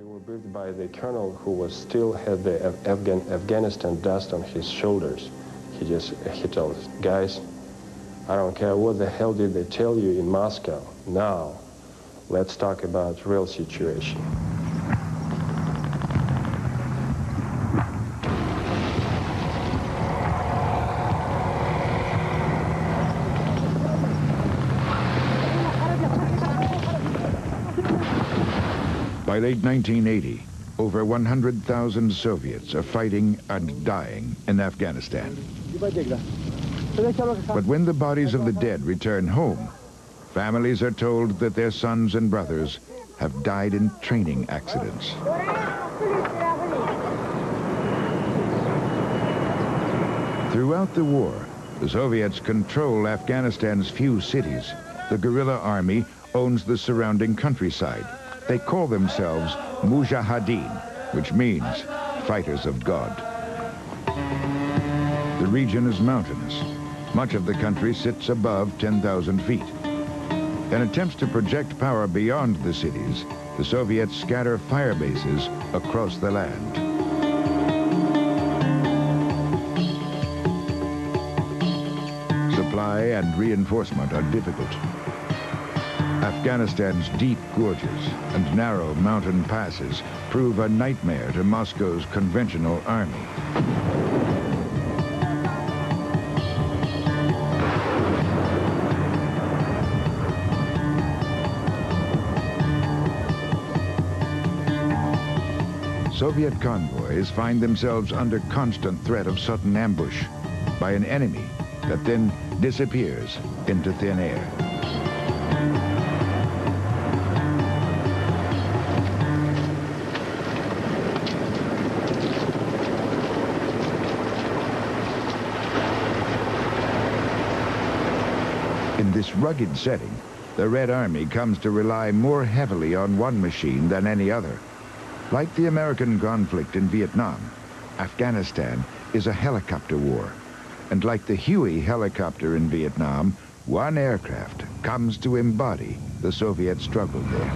They were briefed by the colonel who still had the Afghanistan dust on his shoulders. He told us, guys, I don't care what the hell did they tell you in Moscow. Now, let's talk about real situation. By late 1980, over 100,000 Soviets are fighting and dying in Afghanistan. But when the bodies of the dead return home, families are told that their sons and brothers have died in training accidents. Throughout the war, the Soviets control Afghanistan's few cities. The guerrilla army owns the surrounding countryside. They call themselves Mujahideen, which means fighters of God. The region is mountainous. Much of the country sits above 10,000 feet. In attempts to project power beyond the cities, the Soviets scatter fire bases across the land. Supply and reinforcement are difficult. Afghanistan's deep gorges and narrow mountain passes prove a nightmare to Moscow's conventional army. Soviet convoys find themselves under constant threat of sudden ambush by an enemy that then disappears into thin air. In this rugged setting, the Red Army comes to rely more heavily on one machine than any other. Like the American conflict in Vietnam, Afghanistan is a helicopter war. And like the Huey helicopter in Vietnam, one aircraft comes to embody the Soviet struggle there.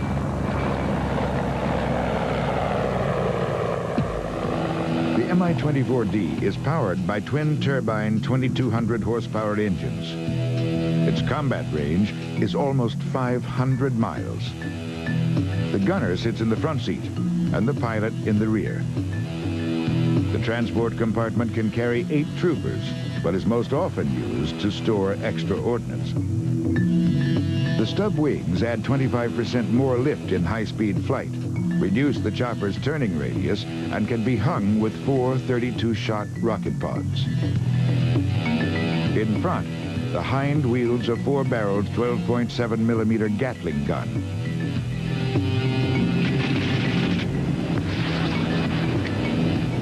The Mi-24D is powered by twin-turbine 2,200 horsepower engines. Its combat range is almost 500 miles. The gunner sits in the front seat and the pilot in the rear. The transport compartment can carry 8 troopers, but is most often used to store extra ordnance. The stub wings add 25% more lift in high-speed flight, reduce the chopper's turning radius, and can be hung with 4 32-shot rocket pods. In front, the hind wields a 4-barreled 12.7mm Gatling gun.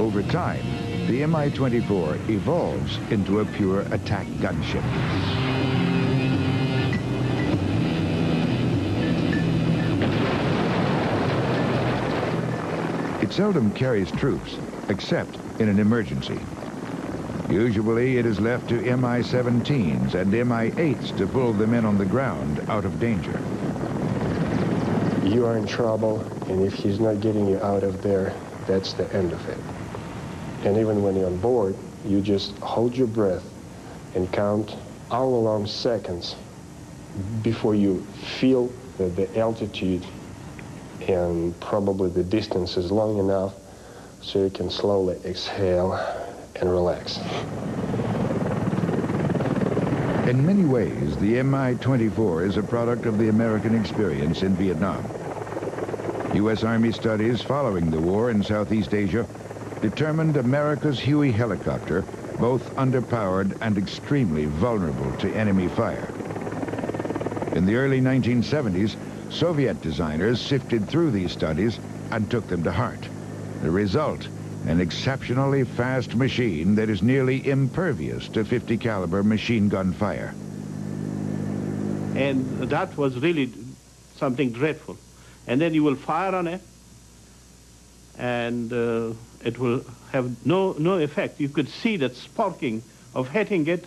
Over time, the Mi-24 evolves into a pure attack gunship. It seldom carries troops, except in an emergency. Usually, it is left to Mi-17s and Mi-8s to pull the men on the ground out of danger. You are in trouble, and if he's not getting you out of there, that's the end of it. And even when you're on board, you just hold your breath and count hour-long seconds before you feel that the altitude and probably the distance is long enough so you can slowly exhale and relax. In many ways, the Mi-24 is a product of the American experience in Vietnam. U.S. Army studies following the war in Southeast Asia determined America's Huey helicopter both underpowered and extremely vulnerable to enemy fire. In the early 1970s, Soviet designers sifted through these studies and took them to heart. The result, an exceptionally fast machine that is nearly impervious to .50 caliber machine gun fire. And that was really something dreadful. And then you will fire on it, and it will have no effect. You could see that sparking of hitting it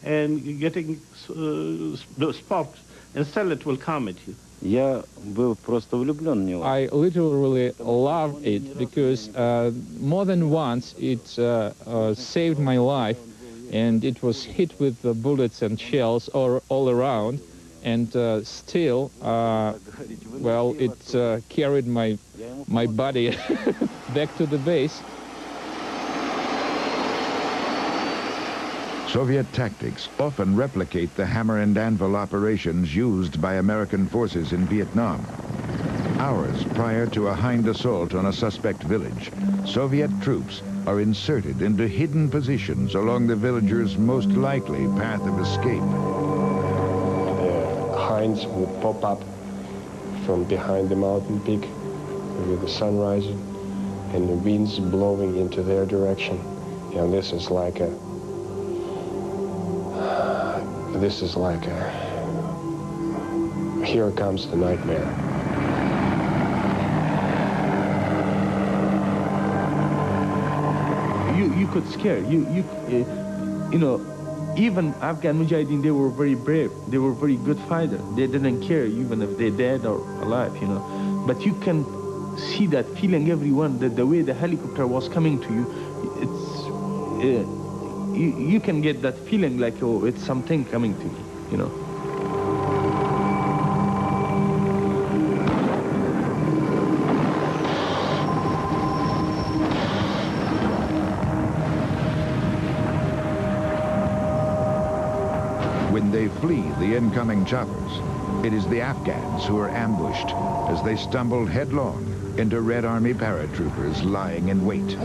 and getting the sparks, and still it will come at you. Я был просто влюблен в него. I literally love it because more than once it saved my life, and it was hit with the bullets and shells all around, and still, well, it carried my body back to the base. Soviet tactics often replicate the hammer and anvil operations used by American forces in Vietnam. Hours prior to a Hind assault on a suspect village, Soviet troops are inserted into hidden positions along the villagers' most likely path of escape. The Hinds would pop up from behind the mountain peak with the sun rising and the winds blowing into their direction. And this is like a here comes the nightmare. You could scare you know, even Afghan Mujahideen, they were very brave, they were very good fighters, they didn't care even if they're dead or alive, you know. But you can see that feeling, everyone, that the way the helicopter was coming to you, it's you can get that feeling like, oh, it's something coming to me, you know. When they flee the incoming choppers, it is the Afghans who are ambushed as they stumble headlong into Red Army paratroopers lying in wait.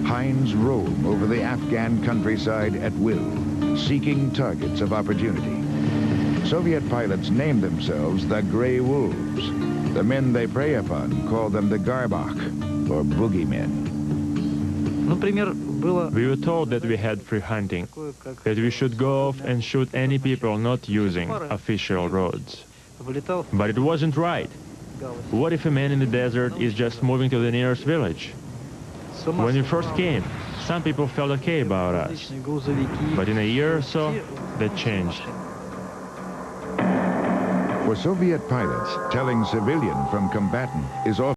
Hinds roam over the Afghan countryside at will, seeking targets of opportunity. Soviet pilots named themselves the Grey Wolves. The men they prey upon call them the Garbach, or boogeymen. We were told that we had free hunting, that we should go off and shoot any people not using official roads. But it wasn't right. What if a man in the desert is just moving to the nearest village? When we first came, some people felt okay about us. But in a year or so, that changed. For Soviet pilots, telling civilian from combatant is often